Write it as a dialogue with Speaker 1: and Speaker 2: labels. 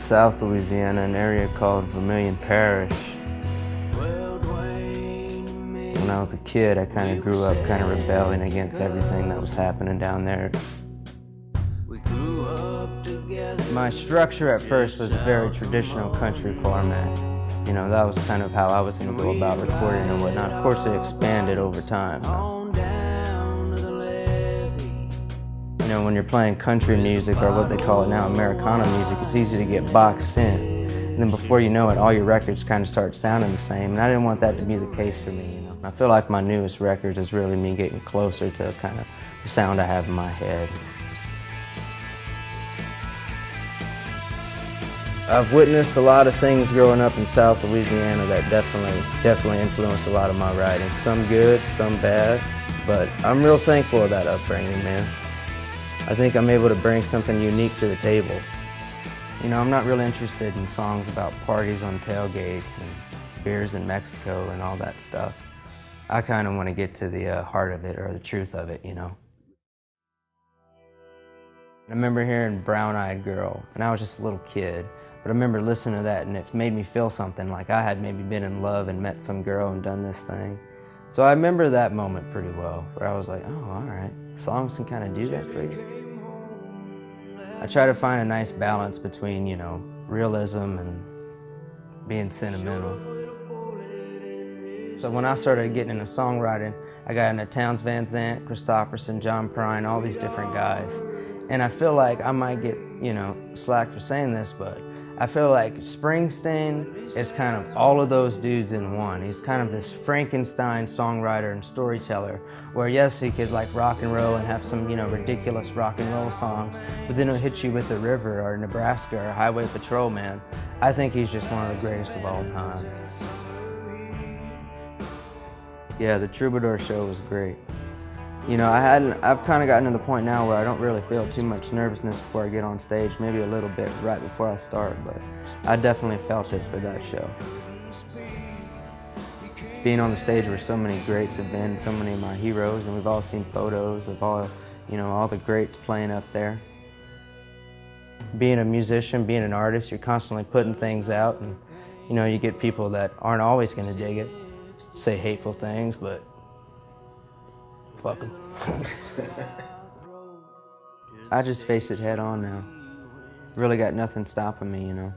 Speaker 1: South Louisiana, an area called Vermilion Parish. When I was a kid, I kind of grew up kind of rebelling against everything that was happening down there. My structure at first was a very traditional country format. You know, that was kind of how I was going to go about recording and whatnot. Of course, it expanded over time. You know, when you're playing country music, or what they call it now, Americana music, it's easy to get boxed in. And then before you know it, all your records kind of start sounding the same. And I didn't want that to be the case for me, you know. I feel like my newest records is really me getting closer to kind of the sound I have in my head. I've witnessed a lot of things growing up in South Louisiana that definitely influenced a lot of my writing. Some good, some bad, but I'm real thankful of that upbringing, man. I think I'm able to bring something unique to the table. You know, I'm not really interested in songs about parties on tailgates and beers in Mexico and all that stuff. I kind of want to get to the heart of it, or the truth of it, you know. I remember hearing Brown Eyed Girl, and I was just a little kid, but I remember listening to that and it made me feel something, like I had maybe been in love and met some girl and done this thing. So I remember that moment pretty well, where I was like, oh, all right, songs can kind of do that for you. I try to find a nice balance between, you know, realism and being sentimental. So when I started getting into songwriting, I got into Townes Van Zandt, Christopherson, John Prine, all these different guys. And I feel like I might get, you know, slack for saying this, but I feel like Springsteen is kind of all of those dudes in one. He's kind of this Frankenstein songwriter and storyteller, where yes, he could like rock and roll and have some, you know, ridiculous rock and roll songs, but then he'll hit you with The River or Nebraska or Highway Patrol, man. I think he's just one of the greatest of all time. Yeah, the Troubadour show was great. You know, I've kind of gotten to the point now where I don't really feel too much nervousness before I get on stage, maybe a little bit right before I start, but I definitely felt it for that show. Being on the stage where so many greats have been, so many of my heroes, and we've all seen photos of all, you know, all the greats playing up there. Being a musician, being an artist, you're constantly putting things out, and you know, you get people that aren't always going to dig it, say hateful things, but fuck them. I just face it head on now. Really got nothing stopping me, you know.